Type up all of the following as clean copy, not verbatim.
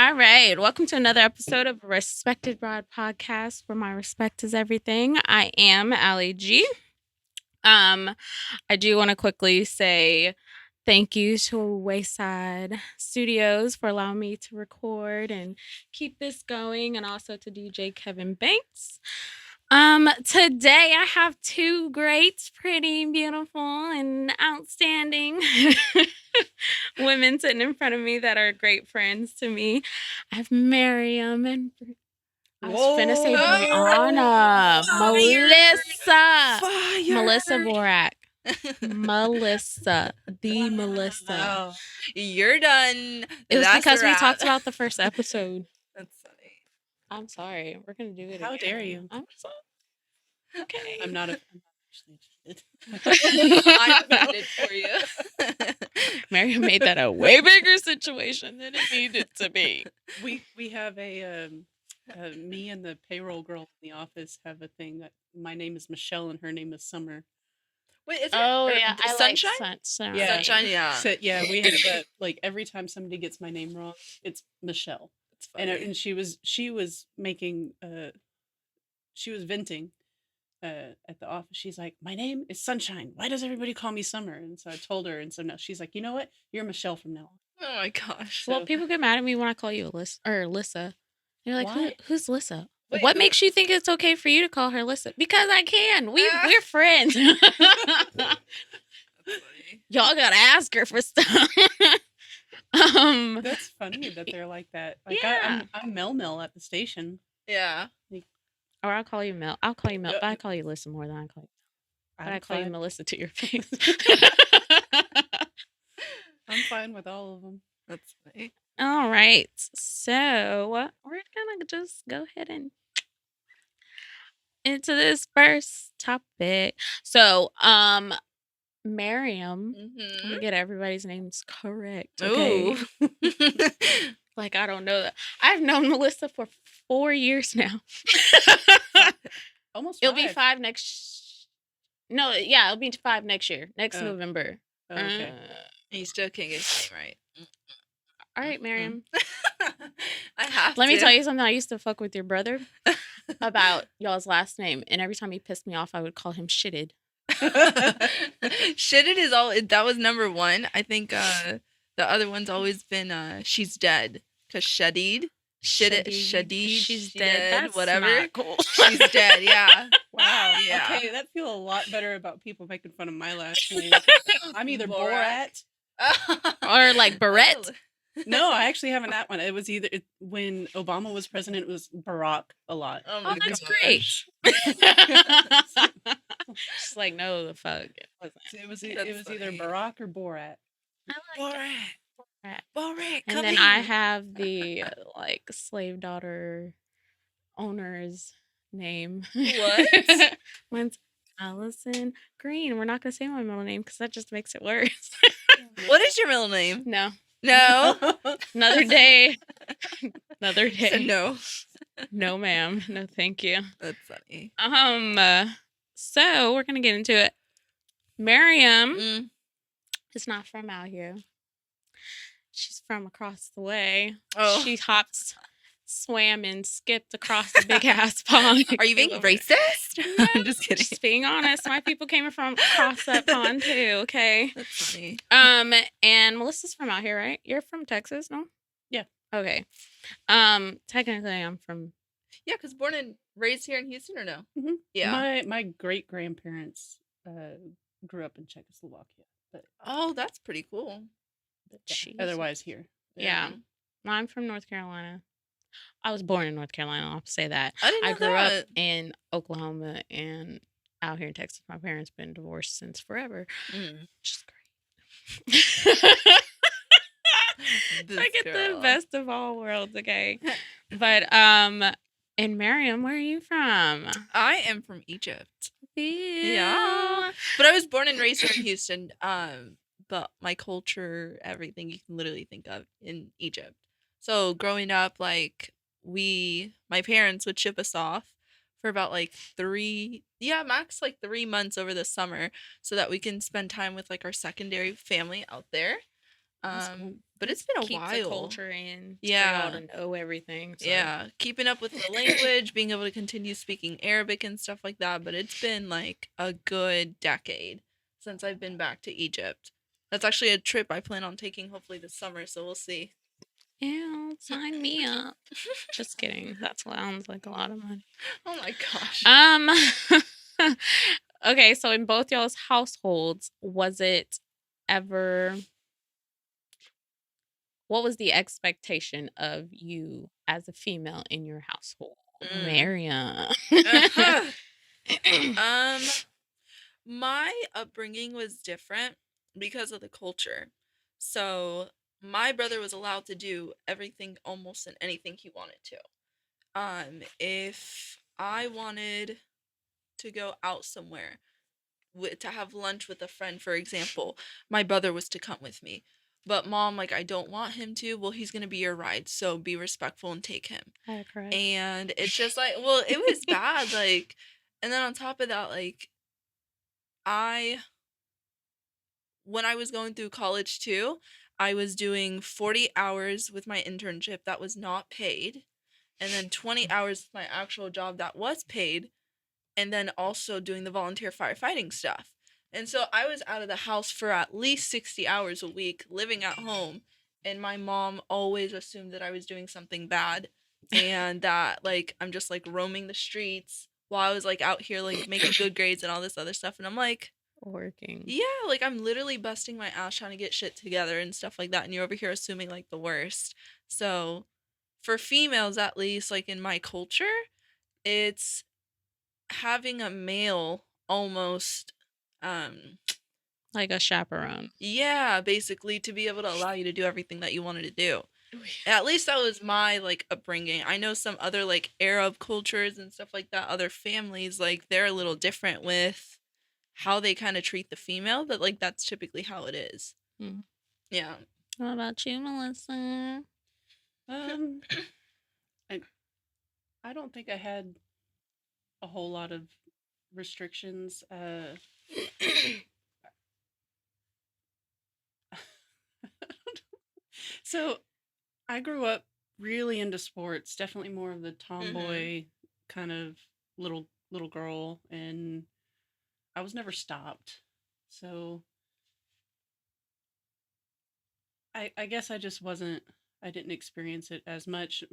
All right. Welcome to another episode of Respected Broad Podcast, where my respect is everything. I am Allie G. I do want to quickly say thank you to Wayside Studios for allowing me to record and keep this going, and also to DJ Kevin Banks. Today I have two great, pretty, beautiful, and outstanding women sitting in front of me that are great friends to me. I have Maryem and I was finna say Brianna, Melissa Borak, Melissa, the Melissa. Wow. You're done. It was That's because a we wrap. talked about the first episode. That's funny. I'm sorry. We're gonna do it. How again. dare you? I'm so okay. I'm not actually offended. I'm offended for you. Mary made that a way bigger situation than it needed to be. We have a me and the payroll girl in the office have a thing that my name is Michelle and her name is Summer. Wait, is it Oh yeah, I Sunshine? like sunshine. Yeah. Sunshine, yeah. So yeah, we have that. Like every time somebody gets my name wrong, it's Michelle. It's funny. And she was making she was venting at the office. She's like, my name is Sunshine. Why does everybody call me Summer? And so I told her, and so now she's like, you know what? You're Michelle from now on. Oh my gosh. Well, people get mad at me when I call you Lissa. They're like, Why? who's Lissa? Wait, what who- makes you think it's okay for you to call her Lissa? Because I can. We're friends. That's funny. Y'all gotta ask her for stuff. That's funny that they're like that. Like Yeah. I'm Mel at the station. Yeah. Or I'll call you Mel. I'll call you Mel, but I call you Lissa more than I call you. But I call you fine. Melissa to your face. I'm fine with all of them. That's funny. All right. So we're gonna just go ahead and into this first topic. So, Maryem, I'm Mm-hmm. gonna get everybody's names correct. Okay. Ooh. Like I don't know that. I've known Melissa for 4 years now. Almost. It'll be 5 next. No, yeah, it'll be 5 next year, next Oh. November. Oh, okay. You still can't get his name right. All right, Maryem. I have Let me to. tell you something. I used to fuck with your brother about y'all's last name, and every time he pissed me off, I would call him Shitted. Shitted is all. That was number one. I think the other one's always been she's dead because Shadid. Shadid. She's dead. That's whatever. not cool. She's dead. Yeah. Wow. Yeah. Okay, that feels a lot better about people making fun of my last name. I'm either Borak. Borat. Or like Barrett. No, I actually haven't that one. It was when Obama was president, it was Barack a lot. Oh Oh, my that's gosh. great. She's like, no, the fuck. It wasn't. It was That's either funny. Barack or Borat. I like that. Borak. And then I have the like slave daughter owner's name. What? Mine's Allison Green. We're not gonna say my middle name because that just makes it worse. What is your middle name? No, No. another day. Another day. So no. No, ma'am. No, thank you. That's funny. So we're gonna get into it. Maryem Mm. is not from out here. She's from across the way. Oh. She hopped, swam, and skipped across the big ass pond. Are you being racist? I'm just kidding. Just being honest. My people came from across that pond too. Okay. That's funny. And Melissa's from out here, right? You're from Texas, no? Yeah. Okay. Technically, I'm from. Yeah, because born and raised here in Houston, or no? Mhm. Yeah. My great grandparents grew up in Czechoslovakia, but Oh, that's pretty cool. Jesus. otherwise here. Yeah. I'm from North Carolina. I was born in North Carolina. I'll say that. I didn't know I grew up that. in Oklahoma and out here in Texas. My parents been divorced since forever, Mm. which is great. This I get the girl. best of all worlds, okay? But and Maryem, where are you from? I am from Egypt. Yeah. But I was born and raised here in Houston. But my culture, everything you can literally think of in Egypt. So growing up, like my parents would ship us off for about like max like 3 months over the summer so that we can spend time with like our secondary family out there. That's cool. but it's been a Keeps while. the culture in for Yeah. y'all to know everything. So. Yeah, keeping up with the language, being able to continue speaking Arabic and stuff like that. But it's been like a good decade since I've been back to Egypt. That's actually a trip I plan on taking hopefully this summer, so we'll see. Yeah, sign me up. Just kidding. That sounds like a lot of money. Oh my gosh. Okay, so in both y'all's households, was it ever, what was the expectation of you as a female in your household? Maryam. My upbringing was different because of the culture. So my brother was allowed to do everything, almost and anything he wanted to. If I wanted to go out somewhere to have lunch with a friend, for example, my brother was to come with me. But mom, like, I don't want him to. Well, he's gonna be your ride, so be respectful and take him. I cried. And it's just like, well, it was bad, like, and then on top of that, like, when I was going through college too, I was doing 40 hours with my internship that was not paid, and then 20 hours with my actual job that was paid, and then also doing the volunteer firefighting stuff. And so I was out of the house for at least 60 hours a week, living at home, and my mom always assumed that I was doing something bad and that like I'm just like roaming the streets while I was like out here like making good grades and all this other stuff. And I'm like, working. yeah, like I'm literally busting my ass trying to get shit together and stuff like that, and you're over here assuming like the worst. So for females, at least like in my culture, it's having a male almost Like a chaperone. yeah, basically to be able to allow you to do everything that you wanted to do. At least that was my like upbringing. I know some other like Arab cultures and stuff like that, other families, like they're a little different with how they kind of treat the female, but like that's typically how it is. Mm. Yeah. What about you, Melissa? I don't think I had a whole lot of restrictions. So I grew up really into sports, definitely more of the tomboy kind of little girl, and I was never stopped. So I guess I just wasn't I didn't experience it as much.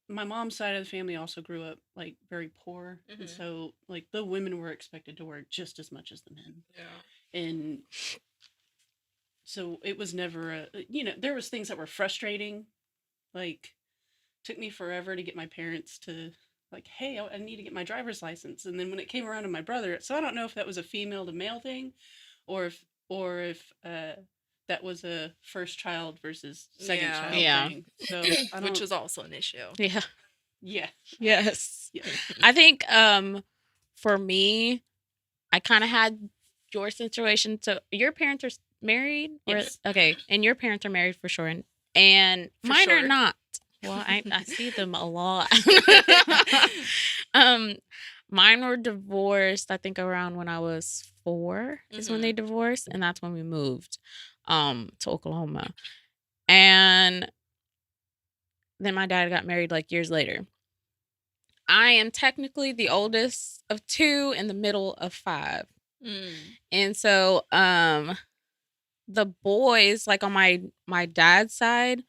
My mom's side of the family also grew up like very poor, and so like the women were expected to work just as much as the men. Yeah. And so it was never there was things that were frustrating, like took me forever to get my parents to like, hey, I need to get my driver's license. And then when it came around to my brother, so I don't know if that was a female to male thing, or if that was a first child versus second child thing. So which was also an issue. Yeah. Yeah. Yes. Yeah. I think for me, I kind of had your situation. So your parents are married? Yes. Okay. And your parents are married for sure. And For mine sure. are not. Well, I see them a lot. Mine were divorced, I think around when I was 4 is when they divorced. And that's when we moved to Oklahoma. And then my dad got married like years later. I am technically the oldest of 2 and the middle of 5. And so the boys, like on my dad's side,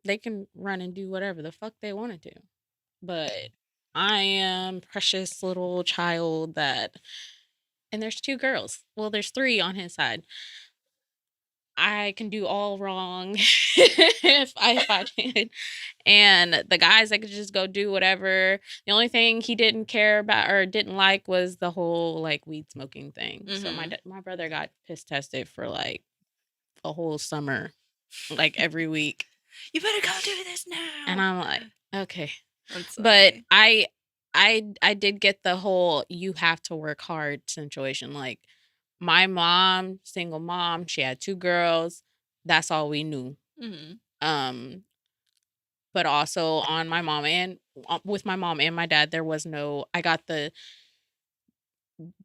they can run and do whatever the fuck they want to do. But I am precious little child that, and there's 2 girls. Well, there's 3 on his side. I can do all wrong if I did. And the guys that could just go do whatever. The only thing he didn't care about or didn't like was the whole like weed smoking thing. So my brother got piss tested for like a whole summer, like every week. You better go do this now. And I'm like, okay. But I did get the whole you have to work hard situation. Like my mom, single mom, she had 2 girls. That's all we knew. But also on my mom and with my mom and my dad, there was no, I got the,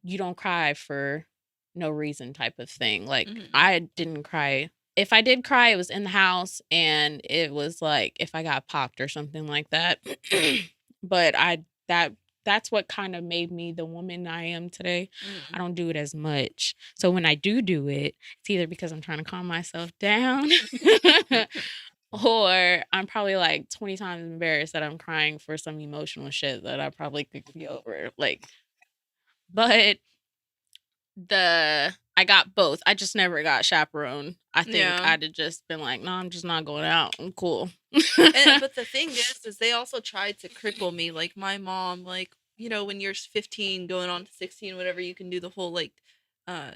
you don't cry for no reason type of thing. Like Mhm. I didn't cry. If I did cry, it was in the house, and it was like if I got popped or something like that. But that's what kind of made me the woman I am today. I don't do it as much. So when I do it, it's either because I'm trying to calm myself down or I'm probably like 20 times embarrassed that I'm crying for some emotional shit that I probably could be over. Like, but I got both. I just never got chaperone. I think Yeah. I'd have just been like, no, I'm just not going out. I'm cool. But the thing is they also tried to cripple me. Like my mom, like, you know, when you're 15 going on to 16, whatever, you can do the whole like uh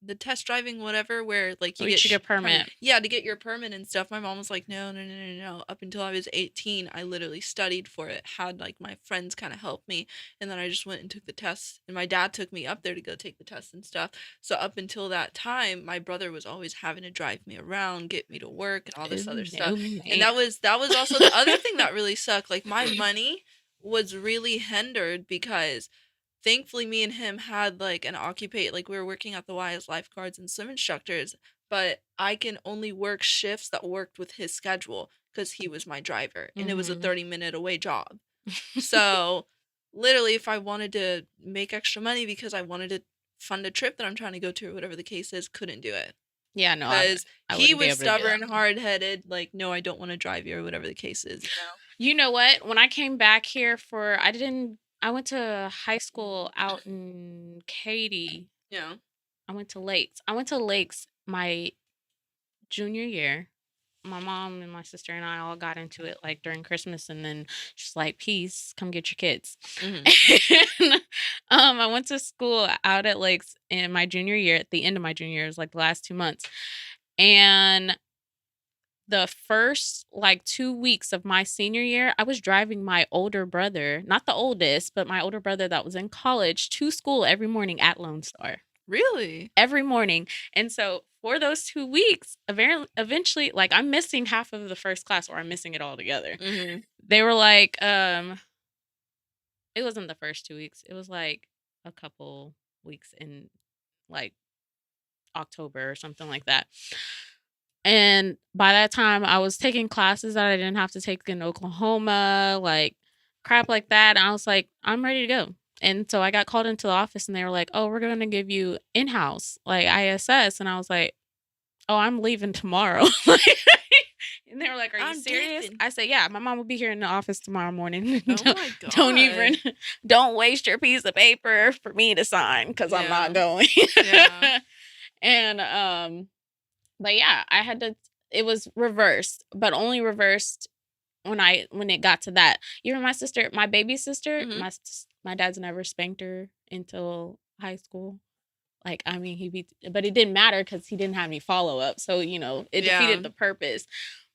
the test driving, whatever, where like you We get should get permit. yeah, to get your permit and stuff. My mom was like, no, no, no, no, no. Up until I was 18, I literally studied for it, had like my friends kind of help me, and then I just went and took the test. And my dad took me up there to go take the test and stuff. So up until that time, my brother was always having to drive me around, get me to work, and all this other stuff. And that was also the other thing that really sucked. Like my money was really hindered because thankfully me and him had like an occupate, like we were working at the Y as lifeguards and swim instructors, but I can only work shifts that worked with his schedule because he was my driver, and it was a 30-minute away job. So literally if I wanted to make extra money because I wanted to fund a trip that I'm trying to go to or whatever the case is, couldn't do it. Yeah, no, Because I he wouldn't be was able to do that. stubborn, hard-headed, like, no, I don't want to drive you or whatever the case is, you know? You know what? When I came back here I went to high school out in Katy. Yeah. I went to Lakes my junior year. My mom and my sister and I all got into it like during Christmas, and then she's like, peace, come get your kids. And, I went to school out at Lakes in my junior year. At the end of my junior year, it was like the last 2 months. And the first like 2 weeks of my senior year, I was driving my older brother, not the oldest, but my older brother that was in college, to school every morning at Lone Star. Really? Every morning. And so for those 2 weeks, eventually, like I'm missing half of the first class, or I'm missing it all together. They were like, it wasn't the first 2 weeks. It was like a couple weeks in like October or something like that. And by that time, I was taking classes that I didn't have to take in Oklahoma, like crap like that. And I was like, I'm ready to go. And so I got called into the office, and they were like, oh, we're going to give you in-house, like ISS. And I was like, oh, I'm leaving tomorrow. And they were like, are you I'm serious? dipping. I said, yeah, my mom will be here in the office tomorrow morning. Oh my God. Don't waste your piece of paper for me to sign, because I'm not going. Yeah. And, but yeah, it was reversed, but only reversed when it got to that. Even my baby sister, my dad's never spanked her until high school. Like, I mean, but it didn't matter because he didn't have any follow up. So, it defeated the purpose.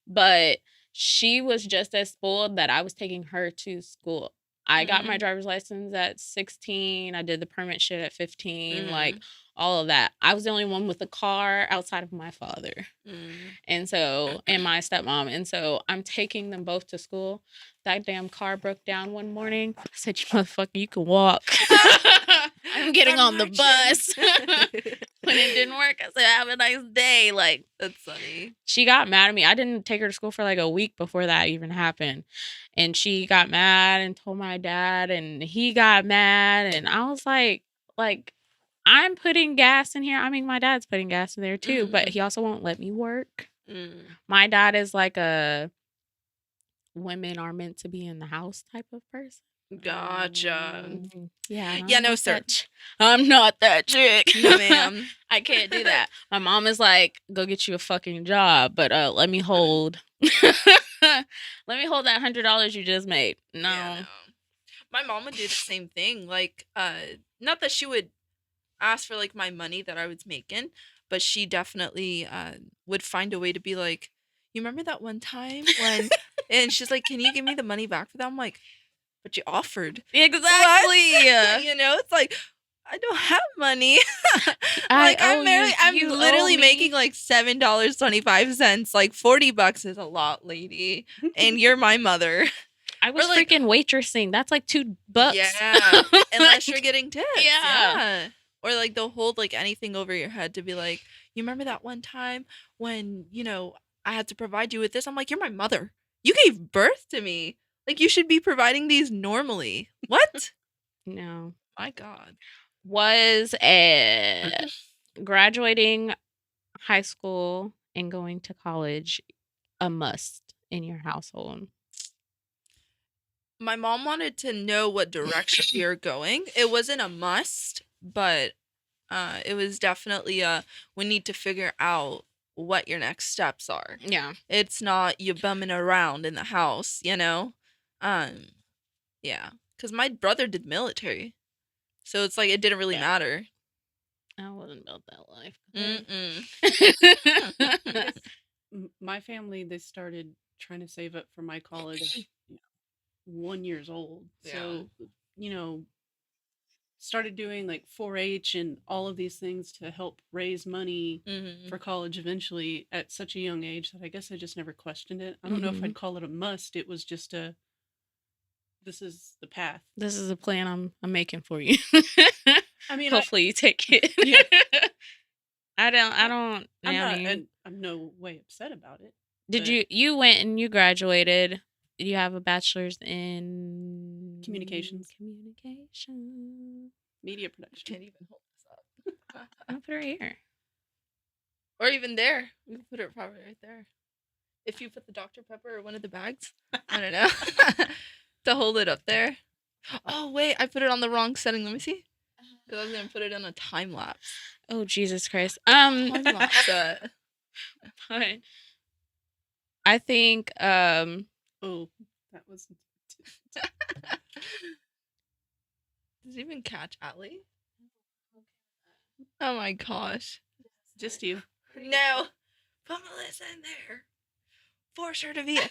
But she was just as spoiled that I was taking her to school. I got my driver's license at 16. I did the permit shit at 15. Like, all of that. I was the only one with a car outside of my father. And my stepmom. And so I'm taking them both to school. That damn car broke down one morning. I said, you motherfucker, you can walk. I'm getting on the bus. When it didn't work, I said, have a nice day. Like, that's funny. She got mad at me. I didn't take her to school for like a week before that even happened. And she got mad and told my dad, and he got mad. And I was like, I'm putting gas in here. I mean, my dad's putting gas in there too, but he also won't let me work. My dad is like a women are meant to be in the house type of person. Gotcha. Yeah. Yeah, no, sir. I'm not that chick. No, ma'am. I can't do that. My mom is like, go get you a fucking job, but let me hold that $100 you just made. No. Yeah, no. My mom would do the same thing. Like, not that she would ask for like my money that I was making, but she definitely would find a way to be like, you remember that one time when, and she's like, can you give me the money back for that? I'm like, but you offered. Exactly. It's like, I don't have money. Like, I'm literally making like $7.25. Like $40 is a lot, lady. And you're my mother. I was freaking waitressing. That's like $2. Yeah. Unless you're getting tips. Yeah. Or like they'll hold like anything over your head to be like, you remember that one time when, I had to provide you with this? I'm like, you're my mother. You gave birth to me. Like you should be providing these normally. What? No. My God. Was graduating high school and going to college a must in your household? My mom wanted to know what direction we were going. It wasn't a must, but it was definitely we need to figure out what your next steps are. Yeah. It's not you bumming around in the house, Um, yeah, because my brother did military, so it's like it didn't really matter. I wasn't built that life. My family, they started trying to save up for my college 1 years old. So, started doing like 4-H and all of these things to help raise money for college eventually at such a young age that I guess I just never questioned it. I don't know if I'd call it a must. It was just this is the path. This is a plan I'm making for you. I mean, hopefully you take it. Yeah. I'm no way upset about it. Did you went and you graduated? Did you have a bachelor's in communications? Media production. Can't even hold this up. I'll put it right here. Or even there. We can put it probably right there. If you put the Dr. Pepper or one of the bags. I don't know. To hold it up there. Oh, wait. I put it on the wrong setting. Let me see. Because I was going to put it on a time lapse. Oh, Jesus Christ. But I think oh, that was Does it even catch Allie? Oh my gosh. Just you. No. Put Melissa in there. Force her to be a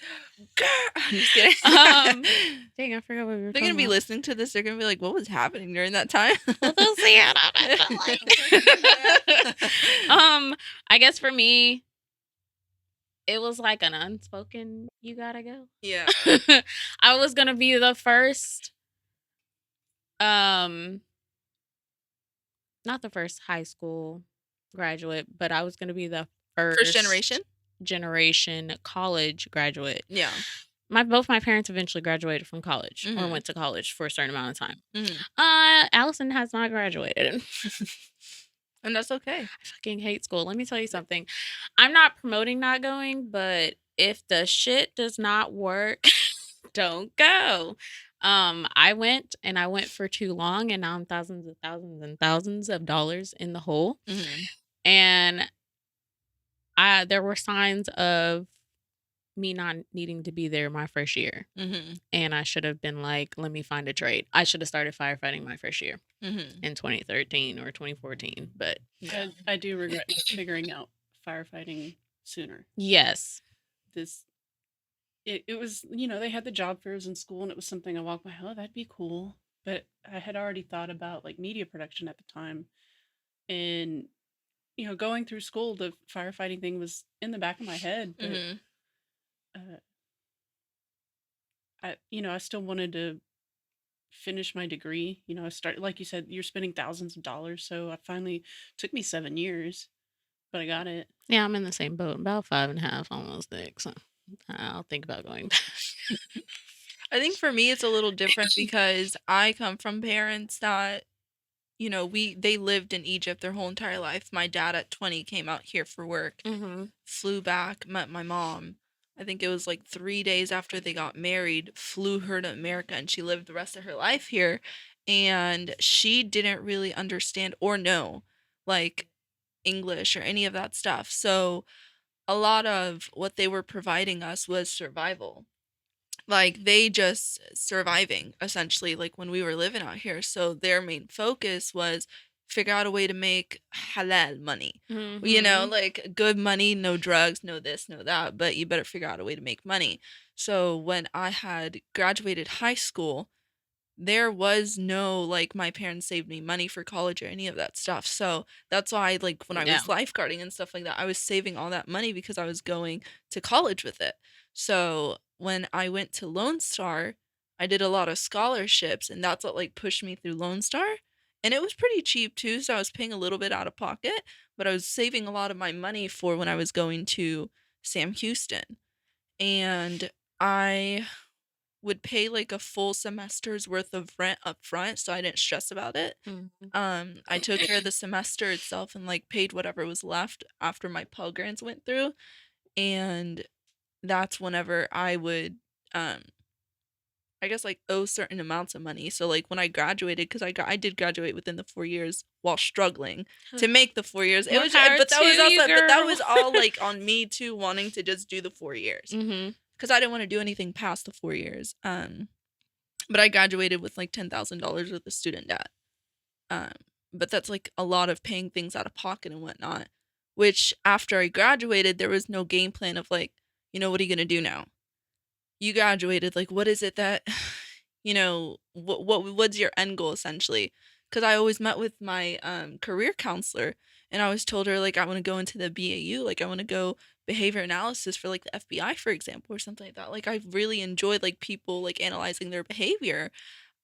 girl. I'm just kidding. Dang, I forgot what we were They're talking going to be about. listening to this. They're going to be like, what was happening during that time? Well, they'll see it on it. I guess for me, it was like an unspoken, you gotta go. Yeah. I was gonna be the first, not the first high school graduate, but I was gonna be the First generation college graduate. Yeah. Both my parents eventually graduated from college or went to college for a certain amount of time. Allison has not graduated. And that's okay. I fucking hate school. Let me tell you something. I'm not promoting not going, but if the shit does not work, don't go. I went for too long, and now I'm thousands and thousands and thousands of dollars in the hole. And there were signs of me not needing to be there my first year. And I should have been like, let me find a trade. I should have started firefighting my first year in 2013 or 2014. But I do regret figuring out firefighting sooner. Yes. It was, they had the job fairs in school, and it was something I walked by, oh, that'd be cool. But I had already thought about like media production at the time. And, going through school, the firefighting thing was in the back of my head. But I still wanted to finish my degree. I started, like you said, you're spending thousands of dollars. So I finally, took me 7 years, but I got it. Yeah, I'm in the same boat. About 5.5, almost 6. So I'll think about going back. I think for me, it's a little different because I come from parents that, they lived in Egypt their whole entire life. My dad at 20 came out here for work, flew back, met my mom. I think it was like 3 days after they got married, flew her to America, and she lived the rest of her life here. And she didn't really understand or know like English or any of that stuff. So a lot of what they were providing us was survival. Like they just surviving essentially, like when we were living out here. So their main focus was figure out a way to make halal money. Like good money, no drugs, no this, no that, but you better figure out a way to make money. So when I had graduated high school, there was no like my parents saved me money for college or any of that stuff. So that's why like when I was lifeguarding and stuff like that, I was saving all that money because I was going to college with it. So when I went to Lone Star, I did a lot of scholarships, and that's what like pushed me through Lone Star. And it was pretty cheap too, so I was paying a little bit out of pocket, but I was saving a lot of my money for when I was going to Sam Houston. And I would pay like a full semester's worth of rent up front, so I didn't stress about it. I took care of the semester itself and like paid whatever was left after my Pell Grants went through. And that's whenever I would I guess like owe certain amounts of money. So like when I graduated, because I did graduate within the 4 years while struggling to make the 4 years. It More was, power but that was to also, you, but that girl. was all like on me too, wanting to just do the 4 years Mm-hmm. because I didn't want to do anything past the 4 years. But I graduated with like $10,000 worth of student debt. But that's like a lot of paying things out of pocket and whatnot. Which after I graduated, there was no game plan of like, what are you gonna do now? You graduated, like what is it that what's your end goal essentially? Because I always met with my career counselor and I always told her like I want to go into the BAU, like I want to go behavior analysis for like the FBI, for example, or something like that. Like I really enjoyed like people like analyzing their behavior.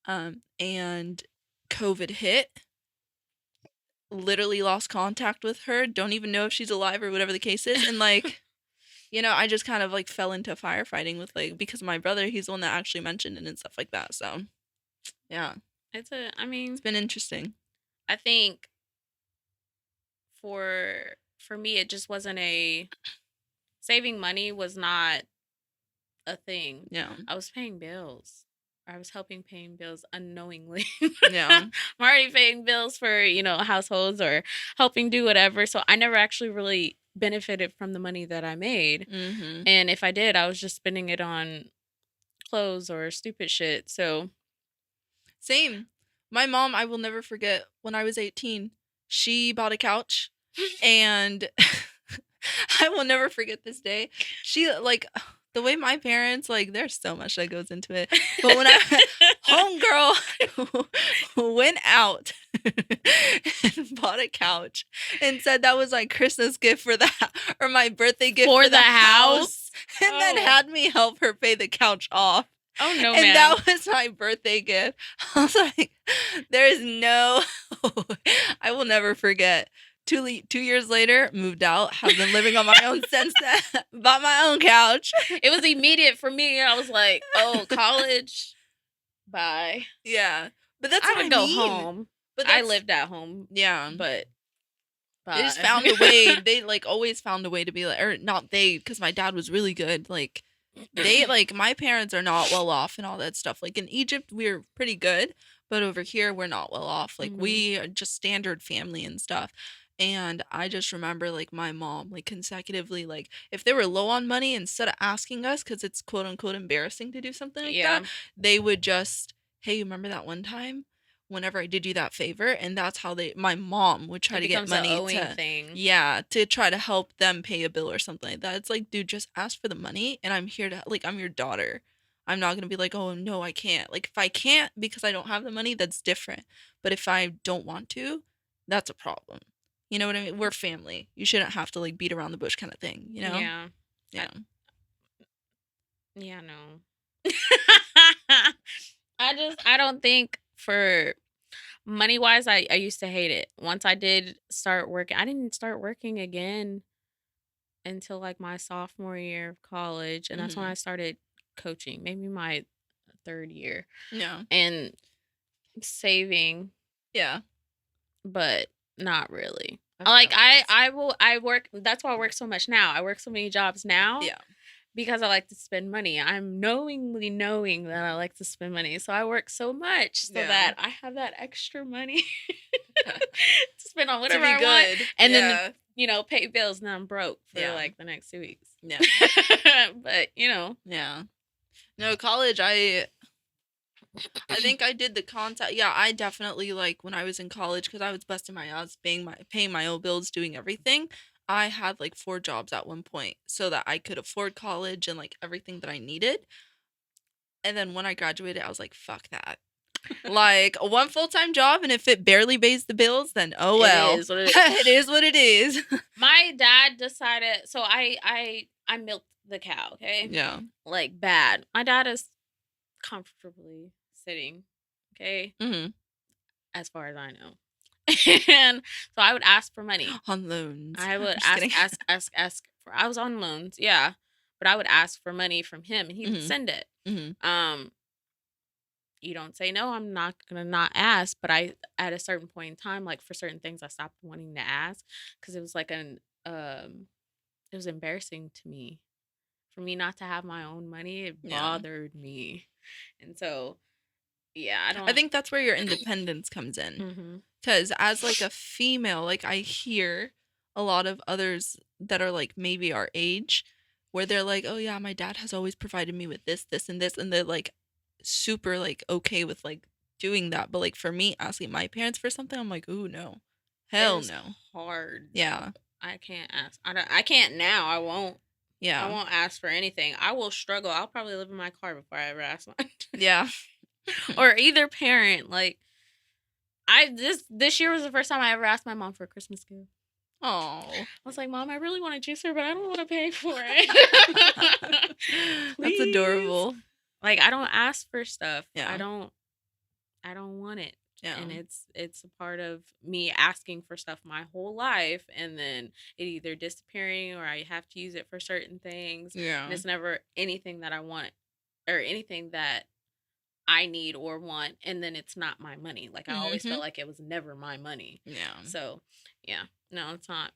And COVID hit, literally lost contact with her, don't even know if she's alive or whatever the case is. And like I just kind of like fell into firefighting with like, because my brother, he's the one that actually mentioned it and stuff like that. So yeah, It's been interesting. I think for me, it just wasn't saving money was not a thing. Yeah. I was paying bills. I was helping paying bills unknowingly. Yeah. I'm already paying bills for, households or helping do whatever. So I never actually really benefited from the money that I made. Mm-hmm. And if I did, I was just spending it on clothes or stupid shit. So same. My mom, I will never forget, when I was 18, she bought a couch and I will never forget this day. She like the way my parents, like, there's so much that goes into it. But when homegirl went out and bought a couch and said that was my Christmas gift for or my birthday gift for the house, and then had me help her pay the couch off. Oh, no, and man. that was my birthday gift. I was like, there is no, I will never forget. 2 years later, moved out, have been living on my own since then, bought my own couch. It was immediate for me. I was like, oh, college, bye. Yeah. But that's I what would go home. But I lived at home. Yeah. But bye. They just found a way. They like always found a way to be like, or not they, because my dad was really good. Like they like my parents are not well off and all that stuff. Like in Egypt, we're pretty good, but over here we're not well off. Like we are just standard family and stuff. And I just remember like my mom, like consecutively, like if they were low on money, instead of asking us, because it's quote unquote embarrassing to do something like that, they would just, hey, you remember that one time whenever I did you that favor? And that's how my mom would try to get money to try to help them pay a bill or something like that. It's like, dude, just ask for the money and I'm here to, like, I'm your daughter. I'm not going to be like, oh no, I can't. Like if I can't because I don't have the money, that's different. But if I don't want to, that's a problem. You know what I mean? We're family. You shouldn't have to like beat around the bush kind of thing, you know? Yeah. Yeah. No. I don't think for money wise, I used to hate it. Once I did start working, I didn't start working again until like my sophomore year of college. And that's when I started coaching, maybe my third year. Yeah. And saving. Yeah. But not really. Like I work, that's why I work so much now. I work so many jobs now. Yeah. Because I like to spend money. I'm knowingly knowing that I like to spend money. So I work so much so that I have that extra money to spend on whatever I want. And then, pay bills and then I'm broke for like the next 2 weeks. Yeah. But, Yeah. No, college, I think I did the contact. Yeah, I definitely, like, when I was in college, because I was busting my ass, paying my own bills, doing everything. I had like 4 jobs at one point so that I could afford college and like everything that I needed. And then when I graduated, I was like, fuck that. Like one full-time job, and if it barely pays the bills, then oh well. It is what it is. It is what it is. My dad decided, so I milked the cow, okay? Yeah. Like bad. My dad is comfortably sitting, okay? Mm-hmm. as far as I know. And so I would ask for money. On loans. I would I'm just kidding. ask for. I was on loans, yeah, but I would ask for money from him, and he would send it. Um, you don't say no. I'm not gonna not ask, but I at a certain point in time, like for certain things, I stopped wanting to ask because it was like it was embarrassing to me for me not to have my own money. It Yeah. bothered me, and so yeah, I don't. I think that's where your independence comes in. Mm-hmm. Because as like a female, like I hear a lot of others that are like maybe our age where they're like, oh yeah, my dad has always provided me with this, this, and this. And they're like super like okay with like doing that. But like for me, asking my parents for something, I'm like, ooh, no. Hell It's no. hard. Yeah. I can't ask. I can't now. I won't. Yeah. I won't ask for anything. I will struggle. I'll probably live in my car before I ever ask mine. Yeah. Or either parent. Like this year was the first time I ever asked my mom for a Christmas gift. Oh. I was like, Mom, I really want a juicer, but I don't want to pay for it. That's adorable. Like I don't ask for stuff. Yeah. I don't want it. Yeah. And it's a part of me asking for stuff my whole life, and then it either disappearing or I have to use it for certain things. Yeah. And it's never anything that I want or anything that I need or want, and then it's not my money. Like I always felt like it was never my money. Yeah. So yeah, no, it's not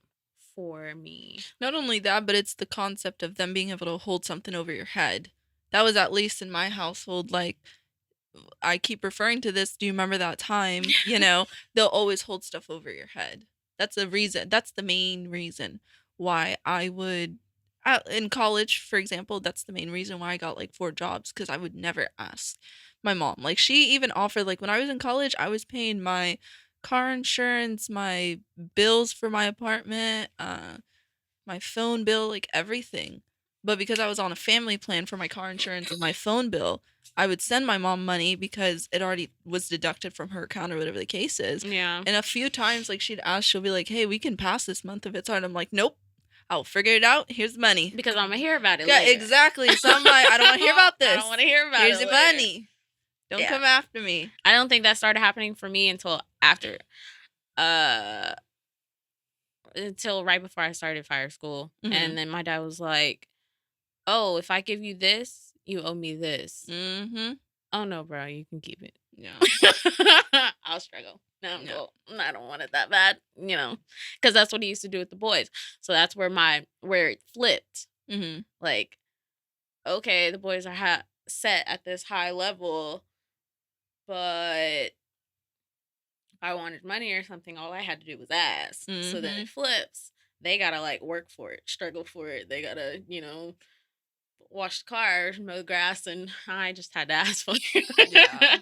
for me. Not only that, but it's the concept of them being able to hold something over your head. That was at least in my household. Like I keep referring to this. Do you remember that time? You know, they'll always hold stuff over your head. That's the reason. That's the main reason why I would, in college, for example, that's the main reason why I got like 4 jobs, because I would never ask my mom. Like she even offered, like when I was in college, I was paying my car insurance, my bills for my apartment, my phone bill, like everything. But because I was on a family plan for my car insurance and my phone bill, I would send my mom money because it already was deducted from her account or whatever the case is. Yeah. And a few times, like she'd ask, she'll be like, hey, we can pass this month if it's hard. I'm like, nope, I'll figure it out. Here's the money. Because I'm going to hear about it Yeah, later. Exactly. So I'm like, I don't want to hear about this. I don't want to hear about Here's it your later. money. Don't come after me. I don't think that started happening for me until after, until right before I started fire school. And then my dad was like, oh, if I give you this, you owe me this. Oh no, bro, you can keep it. Yeah. I'll struggle. No, I don't want it that bad, you know, because that's what he used to do with the boys. So that's where it flipped. Like, okay, the boys are set at this high level, but if I wanted money or something, all I had to do was ask. So then it flips. They gotta like work for it, struggle for it. They gotta, you know, wash the cars, mow the grass, and I just had to ask for it. Yeah.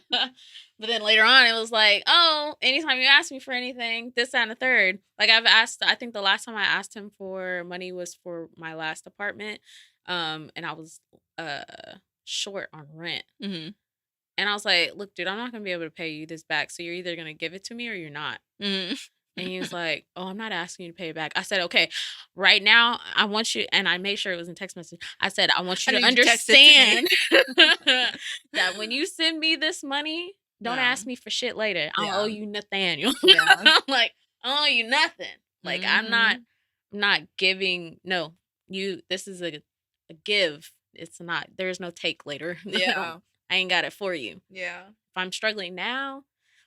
But then later on, it was like, oh, anytime you ask me for anything, this, that, and the third. Like I've asked, I think the last time I asked him for money was for my last apartment, and I was short on rent. And I was like, look, dude, I'm not gonna be able to pay you this back, so you're either gonna give it to me or you're not. And he was like, oh, I'm not asking you to pay it back. I said, okay, right now, I want you, and I made sure it was in text message. I said, I want you to understand that when you send me this money, don't ask me for shit later. I don't owe you Nathaniel. I'm like, I owe you nothing. Like, I'm not giving, no, this is a give. It's not, there's no take later. Yeah. I ain't got it for you. Yeah. If I'm struggling now,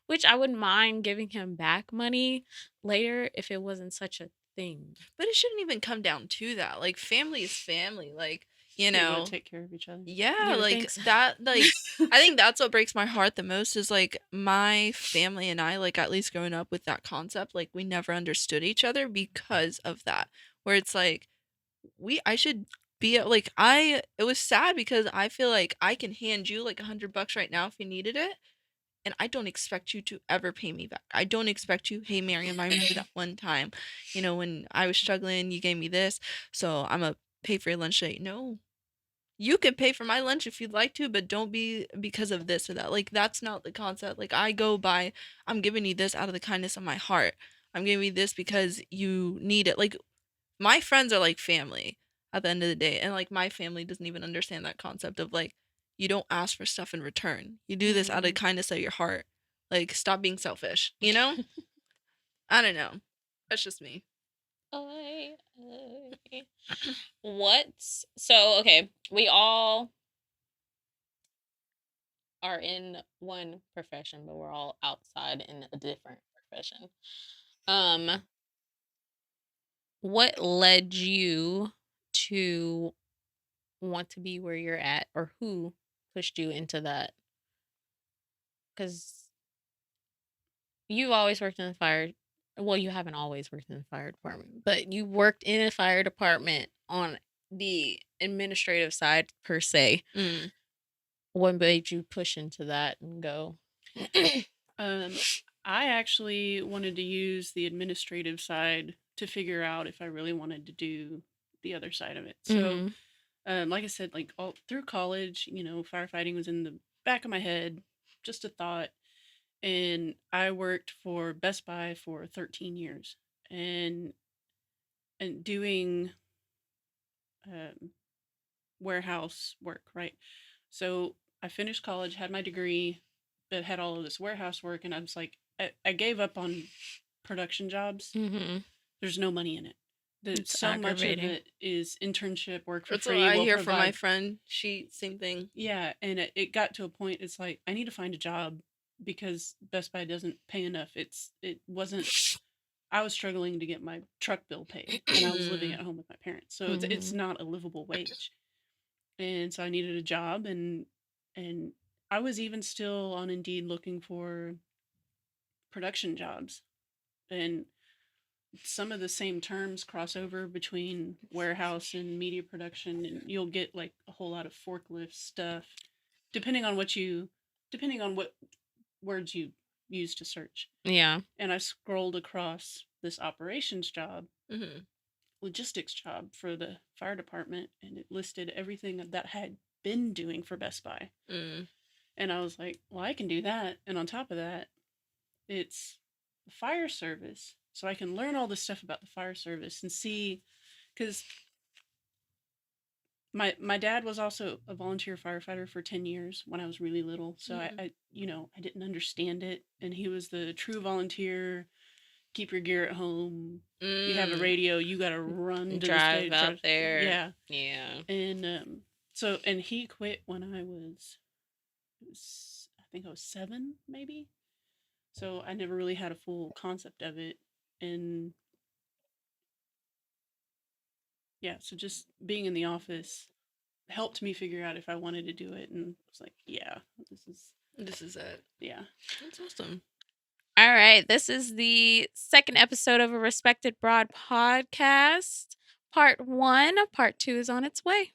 which I wouldn't mind giving him back money later if it wasn't such a thing. But it shouldn't even come down to that. Like, family is family. Like, you People know, take care of each other. Yeah, like that. Like, I think that's what breaks my heart the most is like my family and I, like at least growing up with that concept, like we never understood each other because of that. Where it's like I should be like it was sad because I feel like I can hand you like $100 right now if you needed it. And I don't expect you to ever pay me back. I don't expect you, hey, Maryem, I remember that one time, you know, when I was struggling, you gave me this, so I'm going to pay for your lunch today. No. You can pay for my lunch if you'd like to, but don't be because of this or that. Like, that's not the concept. Like, I go by, I'm giving you this out of the kindness of my heart. I'm giving you this because you need it. Like, my friends are like family at the end of the day. And, like, my family doesn't even understand that concept of, like, you don't ask for stuff in return. You do this out of the kindness of your heart. Like, stop being selfish, you know? I don't know. That's just me. Okay, we all are in one profession, but we're all outside in a different profession. What led you to want to be where you're at, or who pushed you into that? Because you've always worked in the fire. Well, you haven't always worked in the fire department, but you worked in a fire department on the administrative side per se. Mm. What made you push into that and go? I actually wanted to use the administrative side to figure out if I really wanted to do the other side of it. So, like I said, like all through college, firefighting was in the back of my head, just a thought. And I worked for Best Buy for 13 years, and doing warehouse work, right? So I finished college, had my degree, but had all of this warehouse work, and I was like, I gave up on production jobs. There's no money in it. It's so much of aggravating. it is internship work for That's free. what I we'll hear from my provide. friend. She, same thing. Yeah, and it got to a point. It's like I need to find a job because Best Buy doesn't pay enough. It wasn't. I was struggling to get my truck bill paid, and I was living at home with my parents, so it's not a livable wage. And so I needed a job, and I was even still on Indeed looking for production jobs, and some of the same terms cross over between warehouse and media production, and you'll get like a whole lot of forklift stuff depending on what words you use to search. Yeah. And I scrolled across this operations job, logistics job for the fire department, and it listed everything that I had been doing for Best Buy. And I was like, well, I can do that. And on top of that, it's the fire service. So I can learn all this stuff about the fire service and see, because my dad was also a volunteer firefighter for 10 years when I was really little. So I didn't understand it. And he was the true volunteer. Keep your gear at home. You have a radio. You got to run to Drive out there. Yeah. Yeah. And and he quit when I I think I was 7, maybe. So I never really had a full concept of it. And yeah, so just being in the office helped me figure out if I wanted to do it. And I was like, yeah, this is it. Yeah. That's awesome. All right. This is the second episode of A Respected Broad podcast. Part 1. Part 2 is on its way.